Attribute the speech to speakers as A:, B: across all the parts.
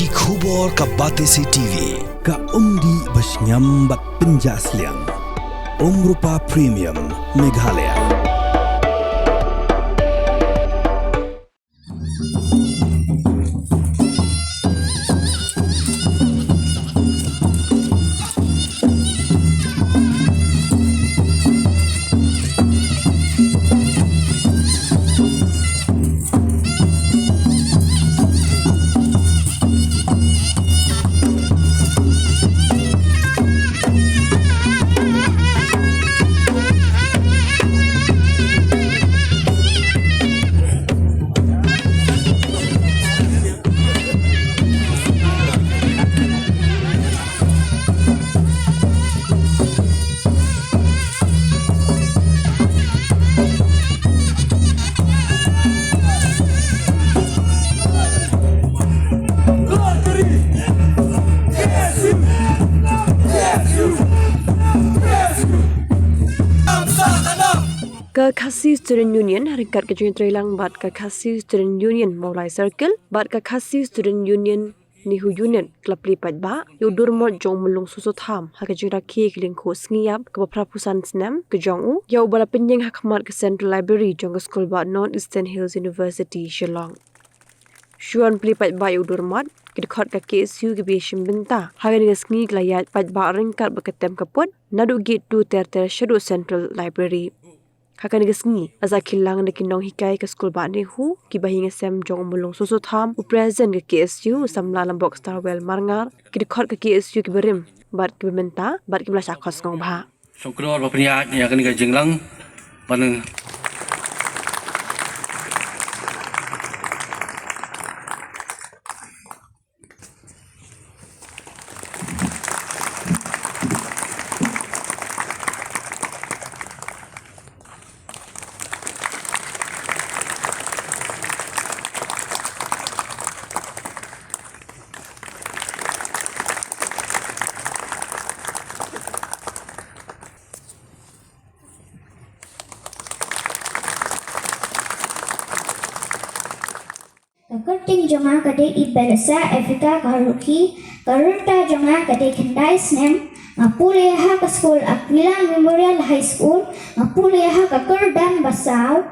A: Ki khubor ka Batesi TV.
B: Ka umdi basnyambak penjaslian. Rupa Premium Meghalaya.
C: Kakasi Student Union haringkat kejuan Trelang bat Kakasi Student Union Maulai Circle bat Kakasi Student Union Nihu Unit Klub Lipat Ba Yudur Mod Jong Melung Susut Ham Hakajun Raki Keling Khos Ngiyap ke Prapusan Senam ke Jong U Yau Bala Penyeng Hakmat ke Central Library Jong ke Sekolah Ba North Eastern Hills University Shillong Shuan Pelipat Ba Yudur Mod Kedekot ke KSU ke Biashim Benta Hari dengan Sengi Gelayat Pat Ba Ringkat Beketem Keput Nadu Gate 2 Ter Shadow Central Library Hakan gesngi asa kilang de kinong hikai ke skul ba nehu ki bahinga sem jong mulung susu tham u present ke KSU samla lambok Starwell Marngar ki dekhot ke KSU ki berim bat ki bementa bat ki belas akos ngong bha
D: Syukur bapnia ya kan ga jenglang pan
E: Kerting jonga kade ibelasa Afrika karuki karunta jonga kade kendai snem ngapuleha ke school Aquila Memorial High School ngapuleha ke Kerdan Basau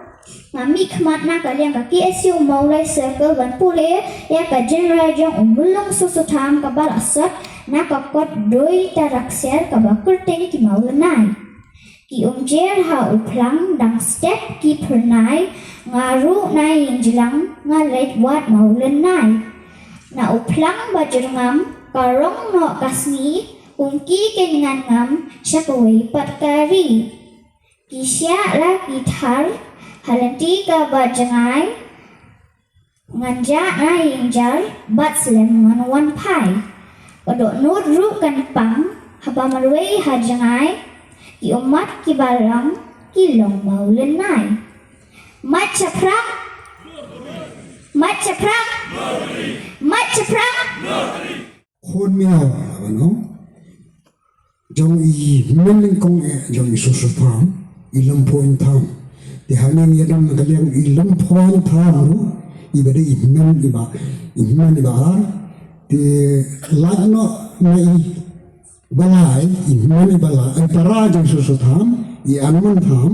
E: ngami khmatna kaliang ke KSU Maulai Circle ban pule ya ke General Jong umulung susutam ke balasat na kakot doi taraksir ke kerting ki maulanai ki umjer ha uplang dang step ki pernai ngaru nai injilang ngalet wat maulen nai na uplang bajurngam karong no kasni ungki keningan ngam syakawai patkari kisya la gitar halanti ka bajangai nganja nai injar bat selem ngan wan pai kodok nut ru kan pang haba marwei hajangai ki umat ki balang ki long maulen nai Macaprak Macaprak Macaprak
F: Khôn mèo và nó trong y men lên công nghệ trong y số tham y lâm phôn tham thì hai anh em đang cái liên y lâm phôn tham đó y bây giờ y men y bà thì lại nó này balai y men y balai antara trong số tham y anuman tham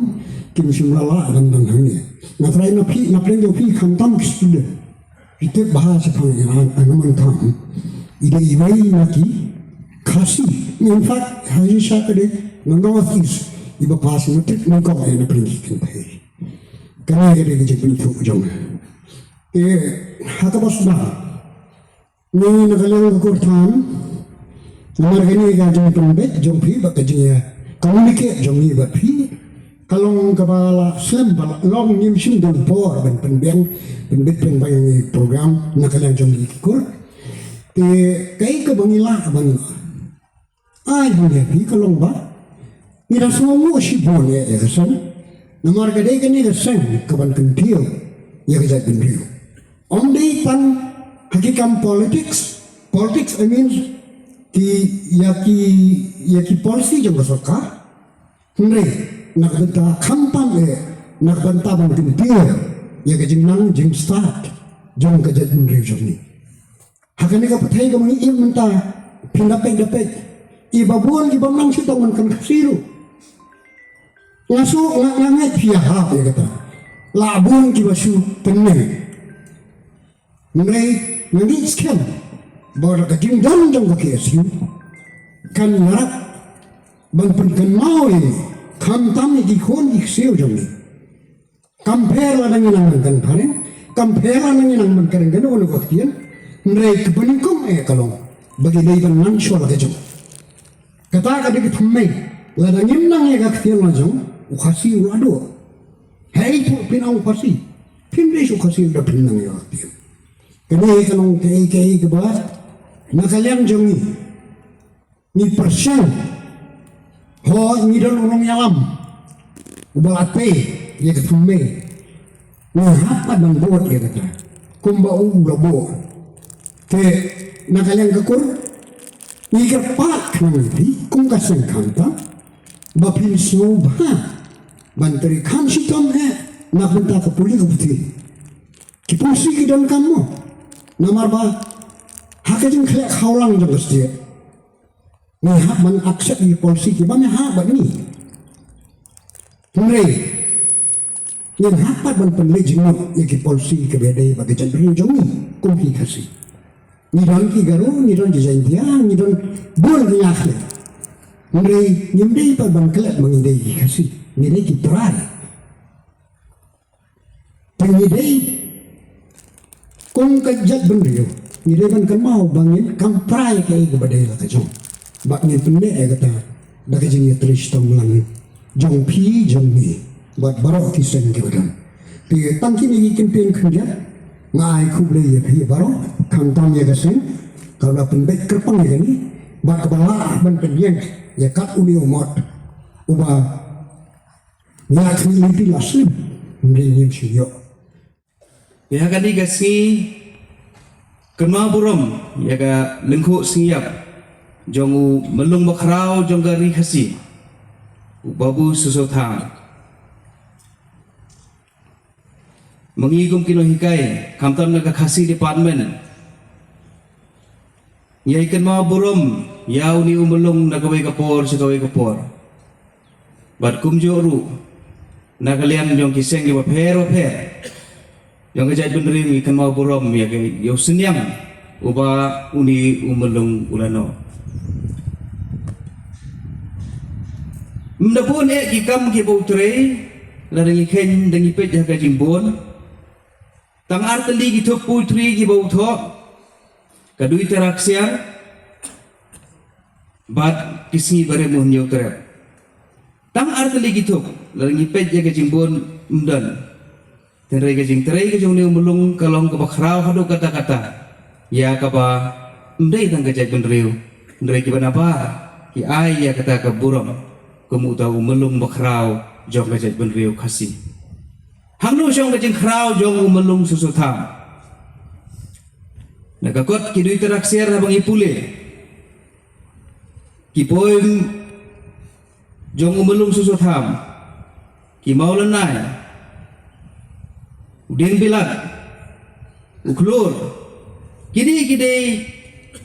F: kim simlala dan hangnya ngatrai na phi na pleng phi khamtam student ite bahasa phang anuman tham ide iwai na ki khasi in fact haji sakade north east iba pas na tik na ko na pleng kin thai kana ide ge jepin thu jong e hata bas na ni na galang ko tham namar gani ga jong pembe jong phi ba ka jiya communicate jong ni ba phi kalong kepala slim bala long nim sim dong por ben penbeng penbet pen bayang program nakalang jong ikur te kai ke bangila bang ai hone pi kalong ba ni ra somo si bone e san namar gade ke ni sen kaban kentiu ya ke kentiu om dei pan hakikam politics I mean ki yaki policy jong soka hne nakbenta kampang nakbenta bang tintir ya ke jing nang jing start jong ke jadin region ni Hakani ka patay ka mga menta pinapay-dapay. Ibabuan ibang siya taman kan kasiru. Ngaso ngangay piyahap ya kata. Labun kibasu teneng. Mengenai ngiskan bahwa kajing dan kasiru kan narak bang penkenau ini kamtam di kon iksiu jomni. Compare lah dengan nang karen, compare lah dengan nang karen kan ono waktian. Mengenai kepeningkum kalau bagi daiban nansol kajong. Kata kadang thumai ladangin nang ya kasian lajong ukasi ulado. Hei tu pinang ukasi. Pindes ukasi udah pinang ya kasian. Kena kalau kei kebat nakalian jongi ni persen ho ni don ulung yalam ubalate ya ketume nah apa dan buat ya kata kumba ulabo ke nakalian kekur ni kerpak nanti kum kaseng kanta bapin soba banteri kansi tom nak bentak ke puli ke putih kipusi ke dalam kamu Namar ba hakajin khlek khawlang jang gestie ni hak man accept di polisi ki ba me ha ba ni mre ni hak pat ban pen lejing no ki polisi ke bedai ba ke jandri jong ni kum ki khasi ni don ki garu ni don jain dia ni don bol ki akhle mre ni mre pa ban khlek mangindai ki khasi ni dei ki trai pengidai kung kajat benrio ni devan kan mau bangin kam prai kai ke badai la kajong bak ni pende kata da kajing ni trish tong lang jong pi jong ni bat barok ti sen ke badan ti tangki ni campaign khundia ngai khuble ye phi barok kam tang ye gasen kalau pende kerpang ye ni bak bala ban pendien ye kat uni umot uba ya khni ti lasim ndri nim siyo
G: ya kadi gasi kena buram ya ga lengkuk singyap jongu melung bakrau jong gari khasi babu susotang mengigum kino hikai kamtam naga khasi department ya ikan ma buram ya uni umelung nagawai kapor segawai kapor bat kumjoru nagalian jong kiseng di waper yang kejadian bendering ikan mau buram ya ke yo senyang uba uni umelung ulano mendapun kikam ki bautre larangi ken dangi pet ya ka jimbon tang arteli ki thok putri ki bautho kadui teraksian bat kisi bare mun yotre tang arteli ki thok larangi pet ya ka jimbon umdan terai kejing ni umulung kalong ke bakrau hadu kata-kata ya kaba ndai tang kejai bendriu ndai ki banapa ki ai ya kata ke buram kemu tahu umulung bakrau jong kejai bendriu khasi hangnu jong kejing krau jong umulung susutam nagakot ki dui teraksier habang ipule ki poim jong umulung susutam ki maulanai udin bilat uklur kini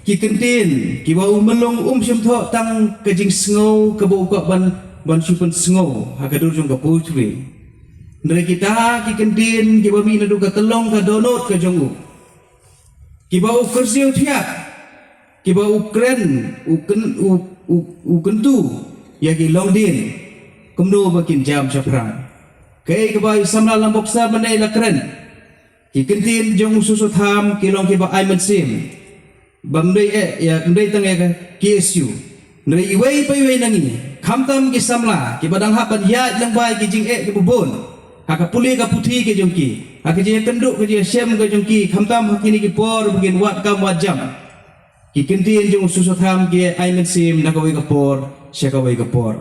G: ki kentin ki bau melong syamtho tang kajing sengau ke bau kok ban supen sengau hakadur jong ka putri ndre kita ki kentin ki bami nadu ka telong ka donot ka jongu ki bau kursi uthiak ki bau kren ukentu ya ki longdin kumdo bakin jam saprang kay kabay samla lambok sa manay lakren kikentin jong susutham kilong kiba ayman sim bamday ya kunday tang ya KSU nray iway pa iway nangi kamtam ki samla kibadang hapan ya lang bay ki jing kibubon haka puli ka puthi ki jong ki haka jing kenduk ki syem ka jong ki kamtam hakini ki por begin wat kam wajam kikentin jong susutham ki ayman sim nakaway ka por siya kaway ka por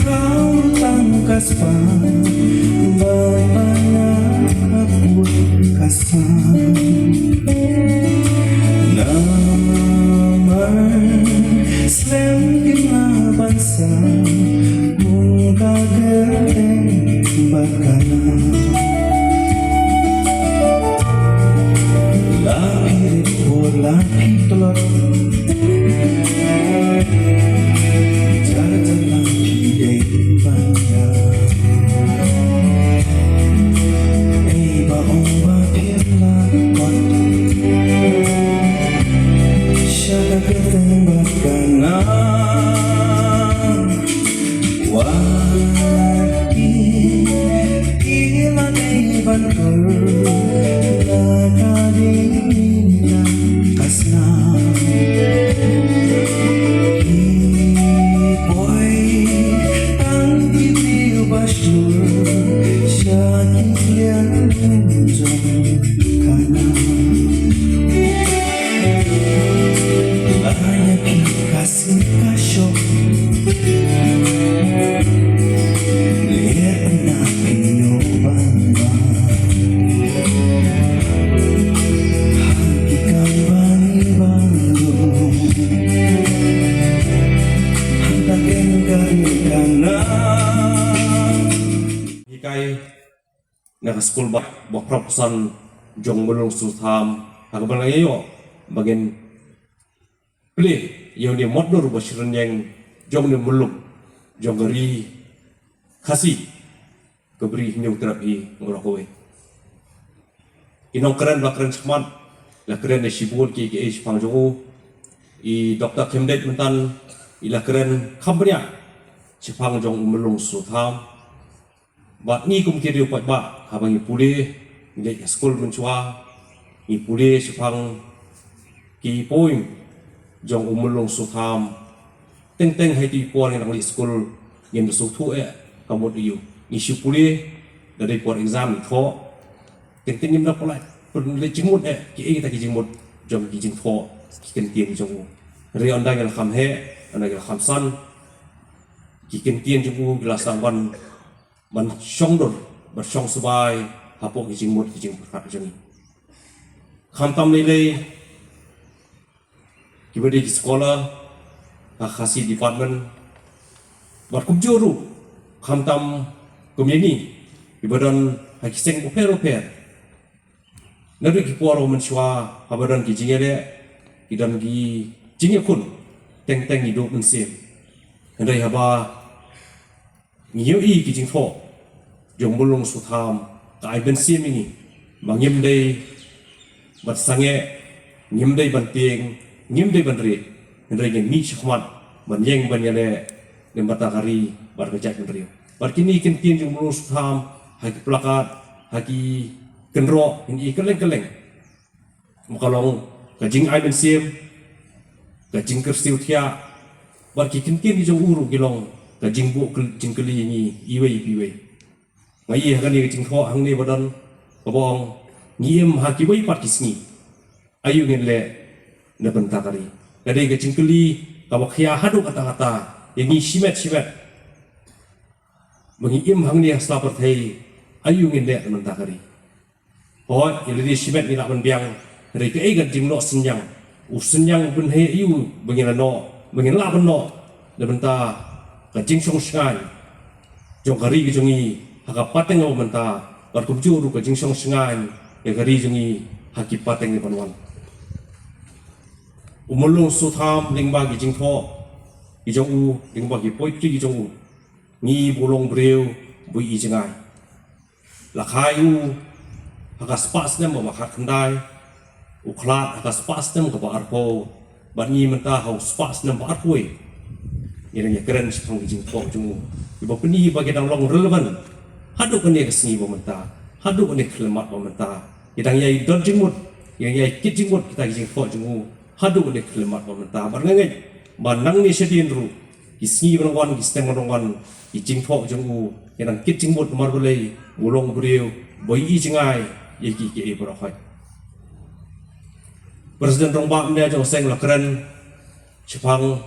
B: Kau kaspa Bapanakapul kasam Naman Slam kinabansa Muka gereng bakana Lapirit po lapit tulot Jalan pide banya Eba omba pirla kot Syada gereng bakana Waki ilan iban Lagading kasna Ipoy ang ibiw basyur Siya kiklian jom kana Layak kasih kasyok Lihat na pinyoban ba Hanggang bani-bando Hanggang ka na
H: Hikay naka-school ba propusan jong mulung sutham hanggang ngayon bagian pilih yang ni modor basiran yang jong ni mulung jong gari kasih keberi nyung terapi ngorokowe inong keren bakren semat la keren de sibut ki is pangjongu I Dr. Kemdet mentan ila keren kampanya sepang jong mulung sutham bat ni kum kiri upat ba habang ipuli nilai school mencua ipuli sepang ki poing jong umulong sutham teng hai ti puan yang di school yang besutu kamu diu isi puli dari puan exam tho teng yang nak polai perlu jingmut ki kita ki jingmut jom ki jing tho ki kentien jong ri andang yang kham he andang yang kham san ki kentien jong gelasan ban syong dor ban syong subai hapok ki jingmut ki jing prat jong kham tam nilai kita di sekolah, kasih department, buat kumjuru, khamtam kumyeni, ibadan hakiseng oper. Nari kipuaro menshwa, habadan ki jingere, idan ki jingekun, teng hidup mensim. Hendai haba ngiyoi ki jingtho, jong mulung sutham, kai bensim ini, mangim dei, bat sange, ngim dei banting, ngim dei bandri hendai ngi chkhmat ban yeng ban yale ne mata kari bar kecak bandri bar kini kentin jung mulus tham haki plakat haki kenro ini keleng makalong kajing ai ben sim kajing kerstiu thia bar ki kentin jung uru gilong kajing bu jing keli ni iwei piwei ngai ha kani jing tho hang ni badan kabong ngiem haki wei pat kisni ayu ngin le na bentakari. Jadi kecingkeli kawak khia hadu kata-kata yang ni simet mengiim hang ni selapar thai ayu ngin le bentakari. Hoi jadi simet ni nak benbiang dari ke egan jingno senyang senyang ben he ayu bengin la benno na benta kajing song sngai jong kari ke jongi haka pateng au benta bar kubjuru kajing song sngai ya kari jongi haki pateng ni panwan umulung sutham lingba gi jingtho ijong u lingba gi poitri ijong u ni bolong breu bui ijingai lakhai u haka spas nem ma khat khandai u khlat haka spas nem ka bar po bani menta hau spas nem bar poi yang keren sepang gi jingtho jong iba peni bagi dang long relevan hadu kene kesni bo menta hadu kene klemat bo menta yang yai dot jingmut yang yai kit jingmut kita gi jingtho jong hadu boleh kelemat pemerintah barangnya manang ni sedin ru kisni berangwan kistem berangwan ijing thok jenggu yang kit jingmut mar boleh ulong beriu boy ijingai yeki ke berakhai Presiden Rongbak ni jong seng lakran sepang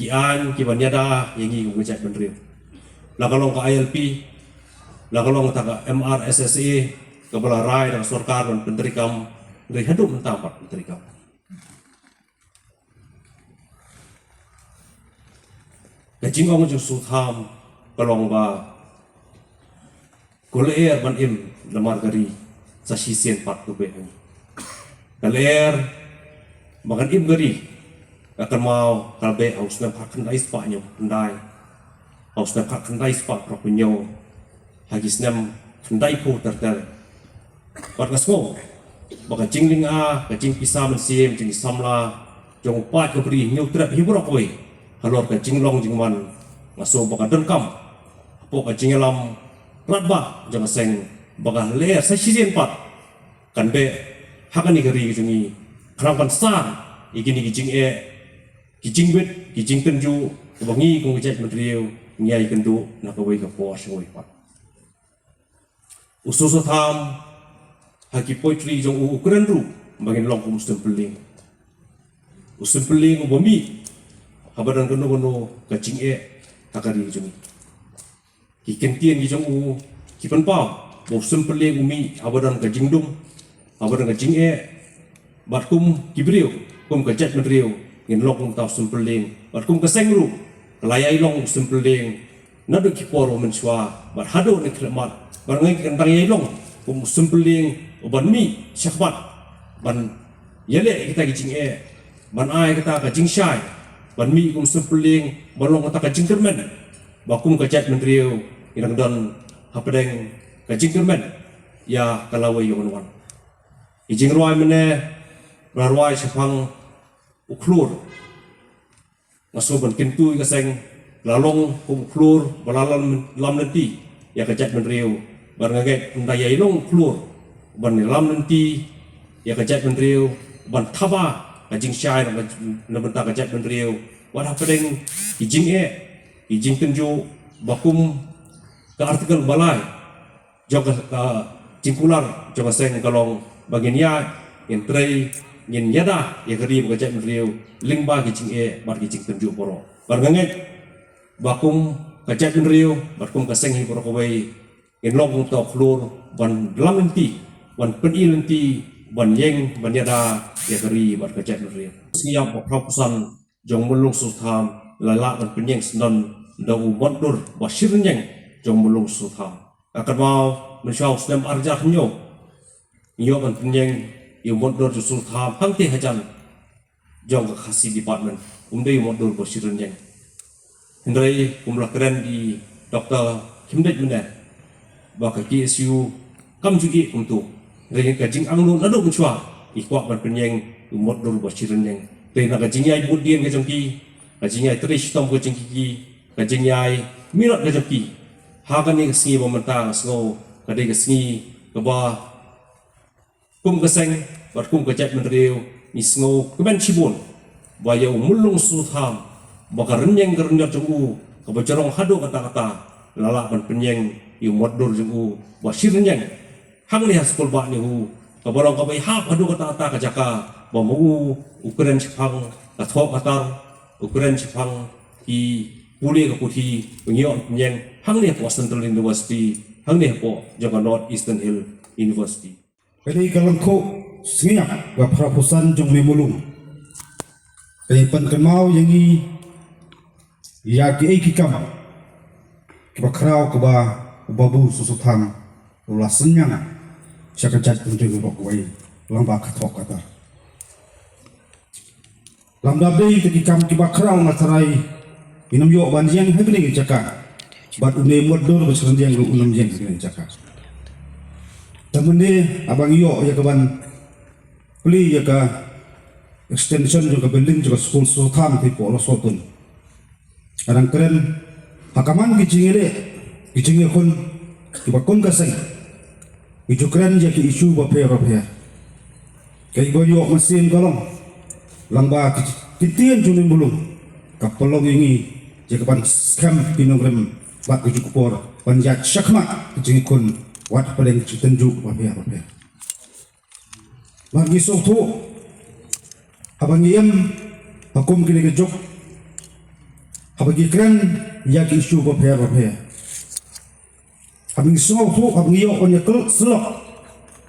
H: ki an ki banyada yang ngi ngejak beriu lakalong ka ILP, lakalong ta MRSSA, kabala rai dan sarkar dan penterikam dari hidup mentampak penterikam. Kajing ong ju sutham kalong ba kuleer ban im lamar gari sa sisien pat tu be. Kaler makan im gari akan mau kalbe haus na pakan ais pa nyo pendai haus na pakan ais pa propinyo hagis nam pendai pu terter pat kasmo baka jingling a kajing pisah mensim jing samla jong pat ko beri nyu trap hibrok we halor ka jinglong jingman ngaso baka denkam po ka jingelam ratba jang seng baka leer sa sisien pat kan be hakani gari jungi krampan san igini gijing gijing bet gijing tenju bangi kong jaj material nyai kendu nakawai ka po shoi pat ususo tham haki poetry jong ukuran ru bangin long kum stempeling ustempeling bomi habadan kono kacing hakari jungi kikentien gi jong kipan pau bo stempeling umi habadan kajing dum habadan kacing batkum kibriu kum kajat material ngin long kum tau stempeling batkum kaseng ru layai long stempeling nadu kiporo menswa bar hado ne klemat bar ngai kentang yai long kum stempeling ban mi syakbat ban yele kita kicing ban ai kita kajing syai ban mi kum stempeling ban long kita kajing kermen bakum kajat menriu inang dan hapadeng kajing kermen ya kalawai yon ijing ruai mene ruai syapang uklur ngaso ban kintu kaseng lalong uklur balalan lam nanti ya kajat menriu bar ngaget ndayai long uklur ban lam nanti ya kajat menriu ban thaba kajing syai na benta kajat menriu wat hapadeng ijing tenju bakum ka artikel balai joga ka jingkular joga seng kalong bagian ya in trei ngin yada ya kari kajat menriu lingba kijing bar kijing tenju poro bar nganget bakum kajat menriu bakum kaseng hi poro kawai in long to flur ban lam nanti ban penil nanti ban yeng ban yada ya kari bar kajat menriu siap propusan jong mulung sutham lala ban penyeng senon dau bondur basir nyeng jong mulung sutham akan mau mensyau snem arjah nyo ban penyeng yu bondur sutham hangti hajan jong khasi department umdei bondur basir nyeng hendrai kumlah keren di Dr. Kimdet mene baka KSU kam jugi untuk dengan kajing anglo nado mensyua ikwa ban penyeng yu bondur basir nyeng tena kajing yai budien kajong ki kajing yai trish tom kajing ki kajing yai minot kajong ki hagan ni kesengi pemerintah sengo kadai kesengi keba kum keseng bat kum kajat menriu ni sengo keban cibun baya mulung sutham bakar renyeng kerenyot jong keba jorong hado kata-kata lalak ban penyeng yu moddur jong basir renyeng hang ni haskol ba ni kabarong kabai hap hado kata-kata kajaka bamu ukuran Jepang kathok katar ukuran Jepang ki pulih ke putih pengiok penyeng hang ni po Central University hang ni po jaga North Eastern Hill University
F: Kali kalau ko sengiak ga prapusan jong memulung kali pan kenau yang ya ki kama kiba krau ke babu susutham ulah senyang syakajat penjeng rokwai lamba kathok katar lamda bei ketika kiba krau ngatarai inam yo banjang hagni jaka bat une modor besrenjang lu unam jeng hagni jaka tamene abang yo ya kaban pli ya ka extension juga building juga school sutham ti polo sotun arang keren hakaman gijingele kon kiba kon kaseng itu keren ya ki isu ba pe kai bo yo mesin kolong lamba kitian junin bulung kapolong ini jika pan skam pinogram bat kujukupor panjat syakma jengikun wat paling tenjuk wapia bagi sotu abang yam hukum kini kejok abagi keren yak isu wapia Abang semua tu abang iyo punya kelak selok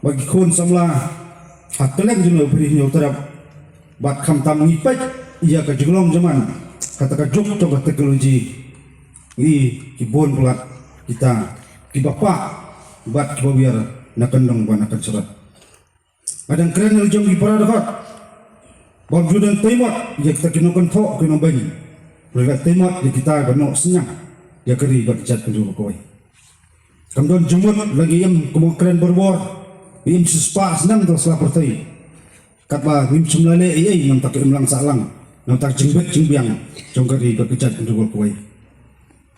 F: bagi kon samla hateleng jelo beri nyo terap bat kham tam ngipet ia ka jenglong zaman kata ka jok coba teknologi ni kibon pelat kita ki bapa bat ki biar nak kendong ban akan surat kadang keren el jong ki para dekat bang judan temot ia kita kinokan thok kino bani mereka temot di kita banok senyang ya keri bat jat pendulu koi kamdon jumut lagi yang kemungkinan berbor im suspas nam to sela pertai katba im semlale ei nam tak im lang salang nam tak jengbet jengbiang jongkari berkejat pendulu koi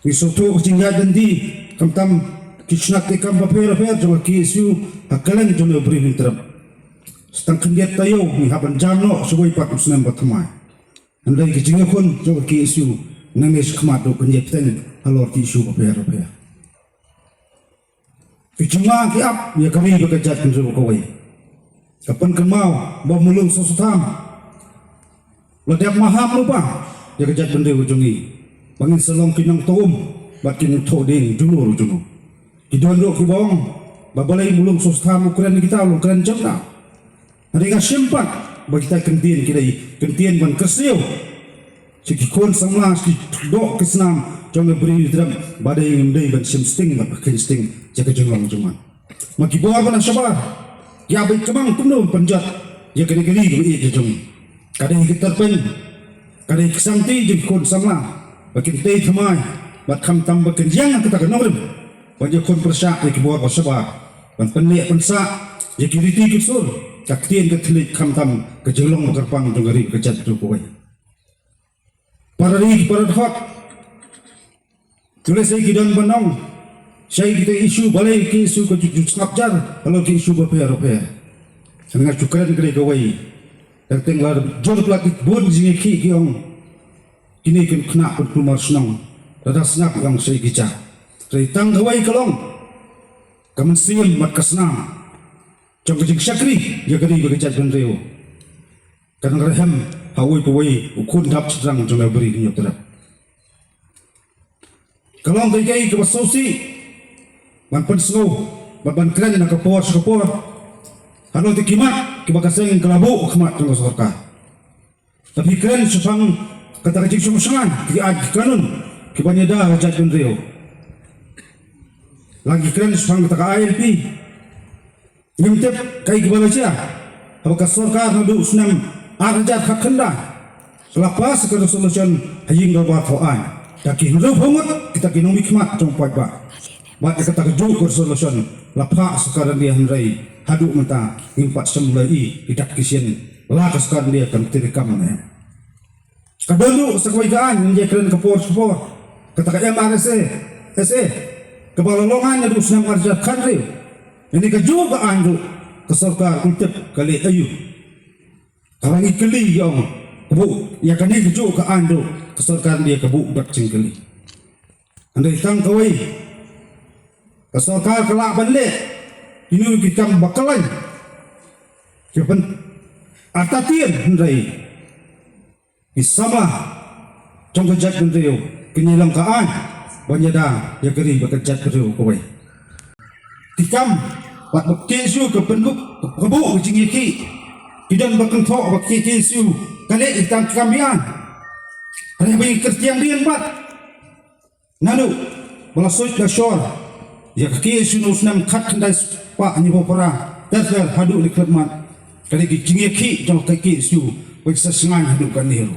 F: Isutu jingga dendi kamtam kisnak tekam paper jong ki isu hakalan jong beri mintrap setang kendiat tayo ni haban jano suboi pat usnam batmai andai ki jinga kon jong ki isu names khmat do kendiat ten halor ki isu paper ki jinga ki ap ya kami berkejat pendulu koi kapan kemau bomulung susutam ladap maham lupa ya kejat pendulu jongi bangin selong kinang tom bakin thoding junur junur kidondok ki bawang babalai mulung sustam ukuran kita ukuran jamna ringa simpan bagi kita kentien kidai kentien ban kersiu sikikon samla si dok kesnam jong beri dram badai ngendai ban simsting ban kinsting jaga jenglang juman maki bawa ban sabar ya baik kemang kumno penjat ya kene-kene ge jong kadai kita pen kadai kesanti jikon samla bakin tei thamai bat kham tam bakin yang kita kenal baju kon persak di kibuat bersabak ban penlek pensak je kiriti kusur kaktien ke telik kham tam ke jelong kerpang dongari kejat tu koi para hot tulis saya kidon banong saya kita isu balai ke isu ke jujur snapjar kalau ke isu berper dengan cukran kere kawai yang tenglar jor pelakit bon jingi ki kiong ini kan kena berkumar senang rada senap yang saya gica dari tanggawai kelong kamen siun mat kasnam jong kejing syakri ya kari berkejat benreo kadang rehem hawai pawai ukun dap sedang jong beri nyok terap kelong kai ke basosi ban pensno ban keren nak kapor halo tikimat kibakaseng kelabu khmat jong sorka tapi keren sepang kata kecik sumusangan ki ad kanun ki banyada rajat benreo lagi keren sepang kata ALP nyimtep kai ki balaja apakah sorkar nadu senam arjat hakenda selepas ke resolution haying dapat foan taki hidup homot kita kinung hikmat jong pai ba bat kata keju resolution lapa sekarang dia hendrai hadu mata impat semlai tidak kisien la sekarang dia akan direkam ne kadulu sekwaigaan yang keren kapor kata ka MRSA kebalolongan adu senam arjat kanri ini ke juga andu ke sorkar untuk kali ayu karang ikeli yang kebu ya kan ini juga ke andu ke sorkar dia kebu dak cingkeli andai tang kawai ke sorkar kelak balik ini kita bakalan kepen atatir hendai isama jong kejat benreo kenyilang kaan banyada ya keri bekejat benreo kawai tikam wat bekesu ke penduk kebu kecing iki kidan bakeng thok bekesu kale itam kambian ada bagi kertiang dian bat nanu belasut dasor ya kesu nusnam khat kandai pak ni popora dar hadu ni kletmat kale kecing iki jong kesu wiksa sengan hadu kan niru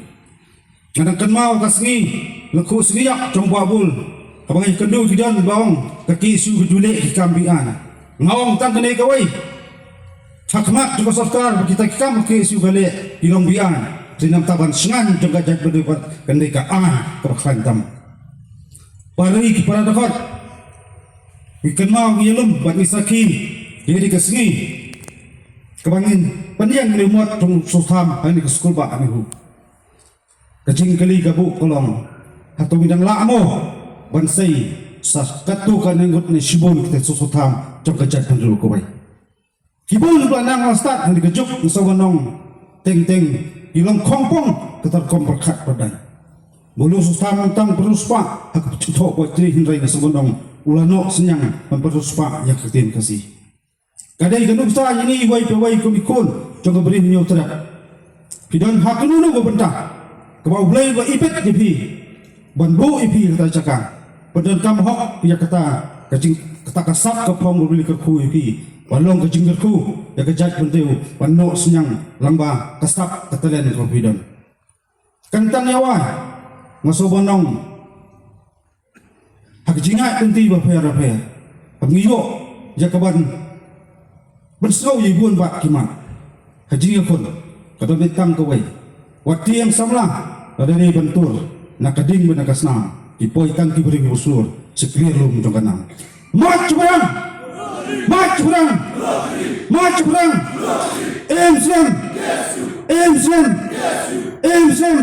F: kadang mau kasngi leku sengiak jong babul abang kendu kidan bawang kaki isu gedulek di kambian ngawang tang kene kawai hakmat juga sorkar kita kam ke isu gale di lombian sinam taban sengan jong gajat berdebat kene ka an perkhantam pari ki para dapat ikan mau yelum bani saki jadi kesngi kebangin panjang limot jong sultan ani ke sekolah ba anihu kecing kali gabu kolong atau bidang lamo bansai sas katu kan ngut ni sibon kita susutam jok kejat pendulu kawai kibun belanang wastat yang dikejuk usawanong teng ilong kompong ketar kompor khat padan bulu susutam tang beruspa aku cinta buat diri hindai usawanong ulano senyang memperuspa yang ketin kasih. Kadai genuk sa ini wai pewai kumikun jong beri menyo terak. Pidon hakunu go bentah. Kebau blai ba ipet dipi. Banbu ipi kata cakang. Pedon kam hok pia kata kajing kata kasap ke pong beli ke ku ipi. Walong ke jinggerku ya kejat benteu pano senyang lamba kasap ketelen ko pidon. Kentang yawa ngasobonong hak jingat enti ba paya pengiyo jakaban bersau ibun bak kimat haji akun kada betang kawai wati yang samlah ada ni bentur nak kading benakasna ipoi kan ki beri usur seklir lum jong kanang maju perang em sen